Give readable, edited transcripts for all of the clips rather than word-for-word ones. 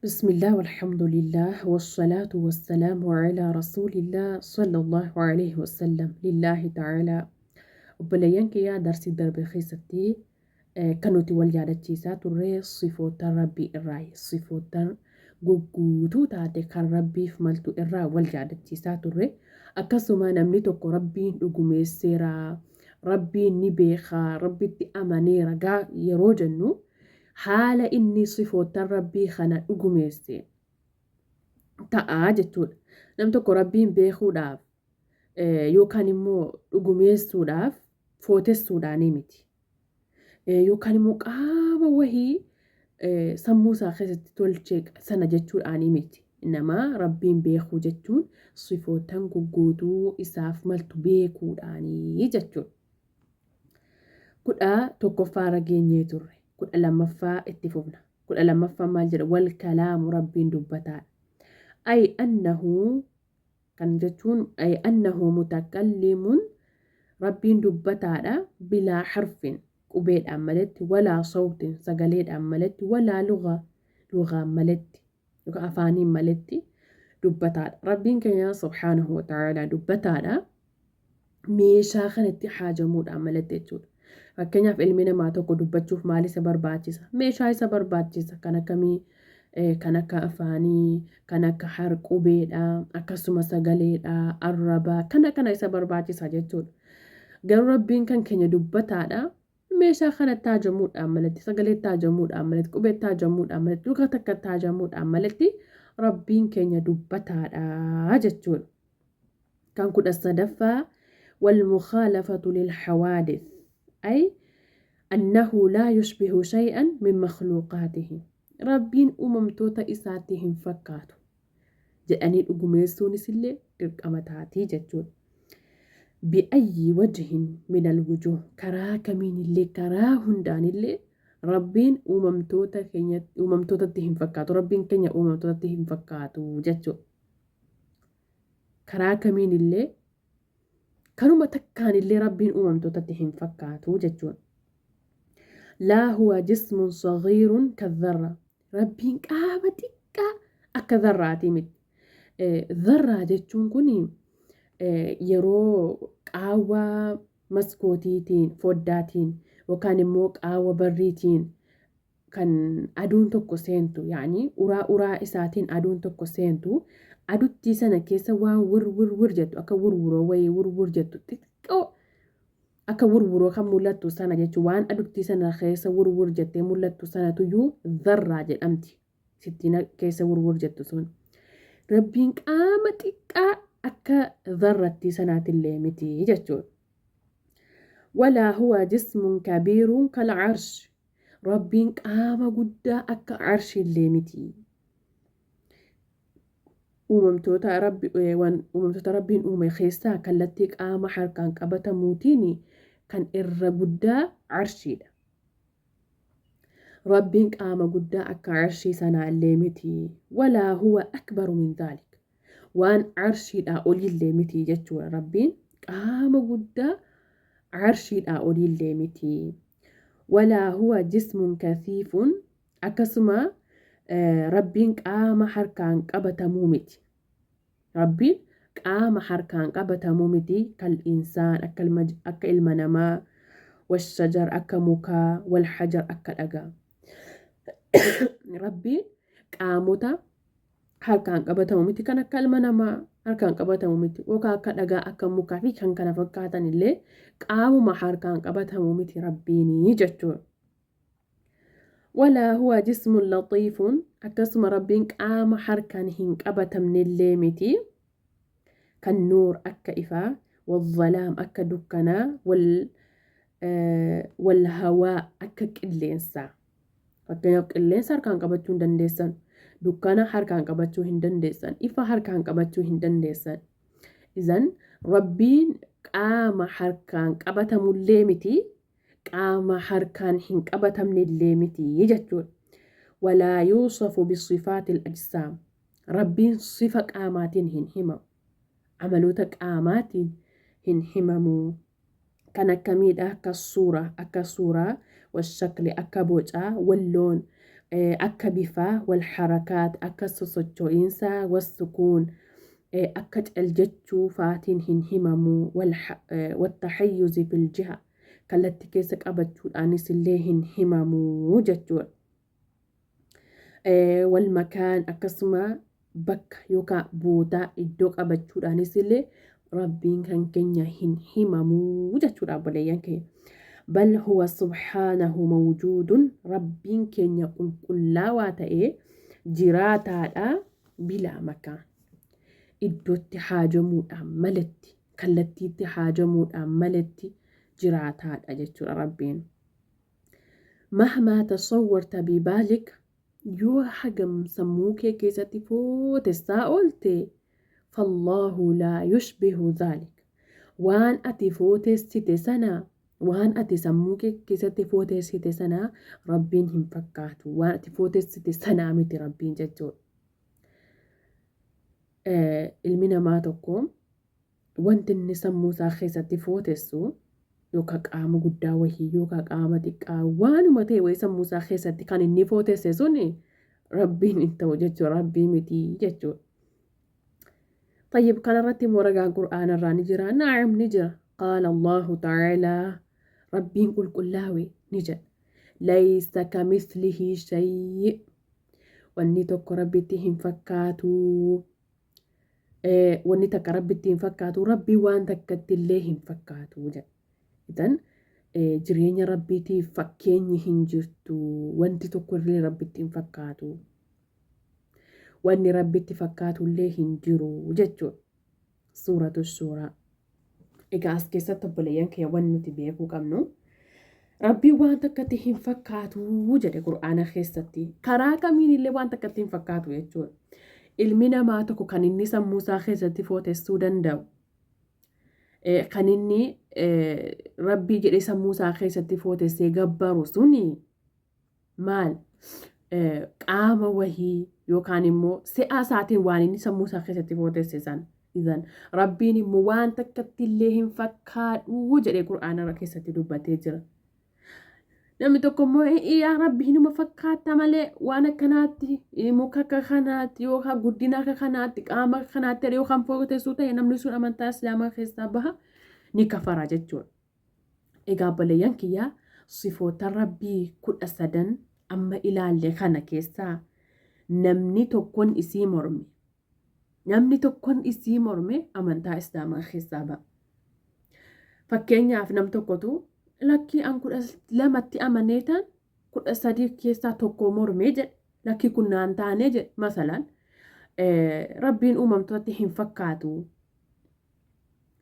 بسم الله والحمد لله والصلاة والسلام على رسول الله صلى الله عليه وسلم لله تعالى. وبليانك يا درسي دربي خيستي كانوتي والجادتشيسا تري صفوتا ربي الراي صفوتا guguutuu taate kan rabbiif maltu irraa wal jaadachiisaa turre akkasuma namni tokko rabbiin dhugumeesseera rabbiin ni beekaa rabbitti amaneera gaa yeroo jennu haala inni sifootan rabbii kana dhugumeesse ta'aa jechuudha. Nam tokko rabbiin beekuudhaaf yookaan immoo dhugumeessuudhaaf footessuudhaanii miti. Yookaan immoo qaama wahii sammuu isaa keessatti tolchee sana jechuudhaanii miti. Namaa rabbiin beekuu jechuun sifootan guguutuu isaaf maltu beekuudhaanii jechuudha. Kudha tokkoffaarra geenyee turre. Kudha lammaffaa itti fufna. Kudha lammaffaa maal jedha? Wal kalaamu rabbiin dubbataadha. Ay annahu kan jechuun ay annahu mutakallimun rabbiin dubbataadha bilaa harfin qubeedhaan maletti walaa sawtin sagaleedhaan maletti walaa lugaan maletti yookaan afaaniin maletti dubbataadha. Rabbiin keenya subhaanahu wa ta'ala dubbataadha meeshaa kanatti haajamuudhaan maletti jechuudha. Fakkeenyaaf ilmi namaa tokko dubbachuuf maal isa barbaachisa? Meeshaa isa barbaachisa. Kan akkamii? Kan akka afaanii, kan akka harqubeedha, akkasuma sagaleedha, arrabaa, kana isa barbaachisa jechuudha. Garuu rabbiin kan keenya dubbataadha. Meeshaa kanatti haajamuudhaan malatti, sagaleetti haajamuudhaan malatti, qubeetti haajamuudhaan malatti, luka takkatti haajamuudhaan malatti rabbiin keenya dubbataadha jechuudha. Kan kudha sadaffaa والمخالفة للحوادث أي أنه لا يشبه شيئا من مخلوقاته ربين أممتوتا إساتهم فكاتو جأني الأقميسون سلي قمتاتي جتون بأي وجه من الوجوه كراك من اللي كراهن دان اللي ربين أممتوتا تهم فكاتو ربين كنيا أممتوتا تهم فكاتو جتون كراك من اللي كانوا تكان اللي ربين أممتوتا تهم فكاتو جتون لا هو جسم صغير كالذرة ربين قامتك أكا ذراتي مت ذرة جتون كوني يرو قاوة مسكوتيتين فوداتين وكان مو قاوة بريتين كان أدون توكو سينتو يعني أورا إساتين أدون توكو سينتو أدوتي سنة كيسا وان ور جتو أكا ور جتو تتكو akka wurwuroo kan mul'attu sana jechuun waan adutti sana keessa wurwur jettee mul'attu sanatu iyyuu dharraa jedhamti. Sittiin keessa wurwur jettu sun. Rabbiin qaama xiqqaa akka dharratti sanaatillee miti jechuudha. Walaa huwa jismun kabiiruun kal arsh. Rabbiin qaama guddaa akka arshillee miti. Uumamtoota rabbiin uume keessaa kallattii qaama harkaan qabatamuutiin kan irra guddaa arshiidha. Rabbiin qaama guddaa akka arshii sanaallee miti. Walaa huwa akbaru min dhaalik. Waan arshiidhaa olillee miti jechuudha. Rabbiin qaama guddaa arshiidhaa olillee miti. Walaa huwa jismun kathiifun akkasuma rabbiin qaama harkaan qabatamuu miti. Rabbiin qaama harkaan qabatamuu miti kal insaan akka ilma namaa والشجر أكا مكا والحجر أكا أجا ربي قاموتا harkaan qabatamu miti kan akka ilma namaa harkaan qabatamu miti yookaan akka dhagaa akka mukaa fi kan kana fakkaatan illee qaamuma harkaan qabatamu miti rabbiinii jechuudha. Walaa huwa jismun latiifun akkasuma rabbiin qaama harkaan hin qabatamne illee miti kan nuur akka ifaa والظلام akka dukkanaa والهواء akka qilleensaa. Fakkeenyaaf qilleensa harkaan qabachuu hin dandeessan. Dukkana harkaan qabachuu hin dandeessan. Ifa harkaan qabachuu hin dandeessan. Izan rabbiin qaama harkaan qabatamullee miti qaama harkaan hin qabatamnellee miti jechuudha. Walaa yuusafu bisifaatil ajsaam. Rabbiin sifa qaamaatiin hin himamu. Amaloota qaamaatiin hin himamu. Kan akkamiidha akka suuraa والشكل akka bocaa واللون akka bifaa wal harakaat akka sosocho'iinsaa wassukuun akka caljechuu faatiin hin himamu wattahayyuzi fil jiha kallattii keessa qabachuudhaanis illee hin himamu jechuudha. Wal makaan akkasuma bakka yookaan boodaa iddoo qabachuudhaanis illee rabbiin kan keenya hin himamu jechuudha obboleeyyan keenya. بل هو سبحانه موجود ربين كين يقول كل واتئه جراتا بلا مكان إدو اتحاجمو أمالتي كالتي اتحاجمو أمالتي جراتا أجتر ربين مهما تصورت ببالك يو حجم سموك كيستي فوت الساولتي فالله لا يشبه ذلك وان أتفوت ستسنا waan ati sammuu keessatti footeessite sanaa rabbiin hin fakkaatu. Waan ati footeessite sanaa miti rabbiin jechuudha. Ilmi namaa tokko wanti inni sammuu isaa keessatti footeessu yookaan qaama guddaa wayii yookaan qaama xiqqaa waanuma ta'e wayii sammuu isaa keessatti kan inni footeesse suni rabbiin hin ta'u jechuudha. Rabbii miti jechuudha. طيب كان رتي مرقان قرآن الراني جرا نعم نجرا قال الله تعالى ربين قل كلاوي نجا ليس كمثله شيء واني تك ربتهم فكاتو واني تك ربتهم فكاتو ربي وان تكت الليهم فكاتو جا إذن جرين ربيتي فكيني هنجرتو وانتي تكر لي ربتهم فكاتو واني ربيتي فكاتو الليهم جرو جتو سورة الشورى إيجاز كيسة تبليان كي وانو تبيكو كمنو ربي وان تكتهم فكاتو وجد قرآن خيستي كراكا مين اللي وان تكتهم فكاتو يجول المنا ما تكو كان إني سموسا خيستي فوت السودان داو كان إني ربي جري سموسا خيستي فوت السيقبارو سوني مال قاما وهي يو كان إمو ساعتين وان إني سموسا خيستي فوت السيسان إذن ربيني موان تكتي الليهم فكات وجد القرآن ركيستي دوباتي جرا نمي توكو يا ربي نما فكات مالي وانا كناتي موكا كخانات يوكا قدنا كخانات قاما كخانات يوكا مفوقت سوتا ينمني سون أمانتا سلاما خيستا بها نيكا فراجت جور إقابل ينكيا صفوت ربي كل أسدن أما إلا اللي خانا كيسا نمني توكون إسي مرمي namni tokkon isii morme amantaa islaamaa keessaa ba'a. Fakkeenyaaf nam tokkotu lakkii an 12tti amaneetan 13 keessaa tokko mormee jedhe lakkii kun naan taanee jedhe masalan rabbiin uumamtootatti hin fakkaatu.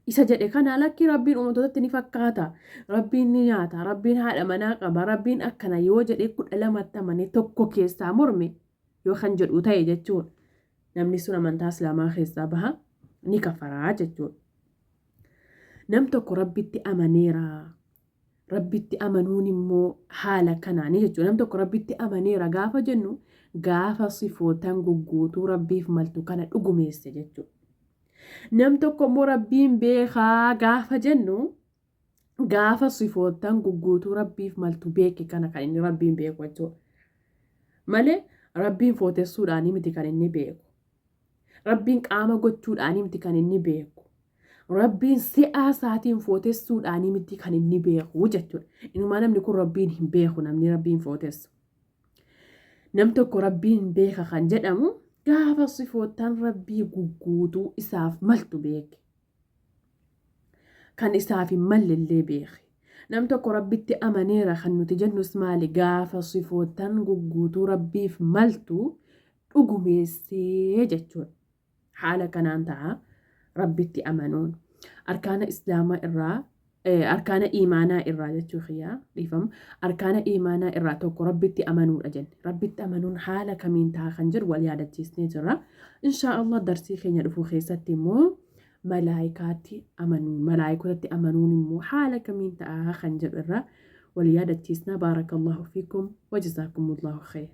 Isa jedhe kana lakkii rabbiin uumamtootatti ni fakkaata. Rabbiin ni nyaata. Rabbiin haadha manaa qaba. Rabbiin akkana yoo jedhe 12tti amanee tokko keessaa morme yoo kan jedhu ta'e jechuudha. namni sun amantaa islaamaa keessaa baha ni kafaraa jechuudha. Nam tokko rabbitti amaneera. Rabbitti amanuun immoo haala kanaani jechuudha. Nam tokko rabbitti amaneera gaafa jennu gaafa sifootan gugguutuu rabbiif maltu kana dhugumeesse jechuudha. Nam tokko immoo rabbiin beekaa gaafa jennu gaafa sifootan gugguutuu rabbiif maltu beeke kana kan inni rabbiin beeku jechuudha. Malee rabbiin footessuudhaan miti kan inni beeku. Rabbiin qaama gochuudhaan miti kan inni beeku. Rabbiin si'aasaatiin footessuudhaan miti kan inni beeku jechuudha. Inumaa namni kun rabbiin hin beeku namni rabbiin footessu. Nam tokko rabbiin beeka kan jedhamu gaafa sifootaan rabbii gugguutuu isaaf maltu beeke. Kan isaaf hin mallillee beeke. Nam tokko rabbitti amaneera kan nuti jennus maali gaafa sifootaan gugguutuu rabbiif maltu dhugumeessee jechuudha. Haala kanaan ta'a rabbitti amanuun arkaana islaamaa irraa arkaana iimaanaa irraa jechuu xiyyaa dhiifamu arkaana iimaanaa irraa tokko rabbitti amanuudha jenne rabbitti amanuun haala kamiin ta'a kan jedhu wal yaadachiisnee jirra. Inshaa Allah darsii keenya dhufuu keessatti immoo malaayikaatti amanuun malaayikotatti amanuun immoo haala kamiin ta'a kan jedhu irraa wal yaadachiisna. Baarakallahu fiikum wa jazaakumullahu khayr.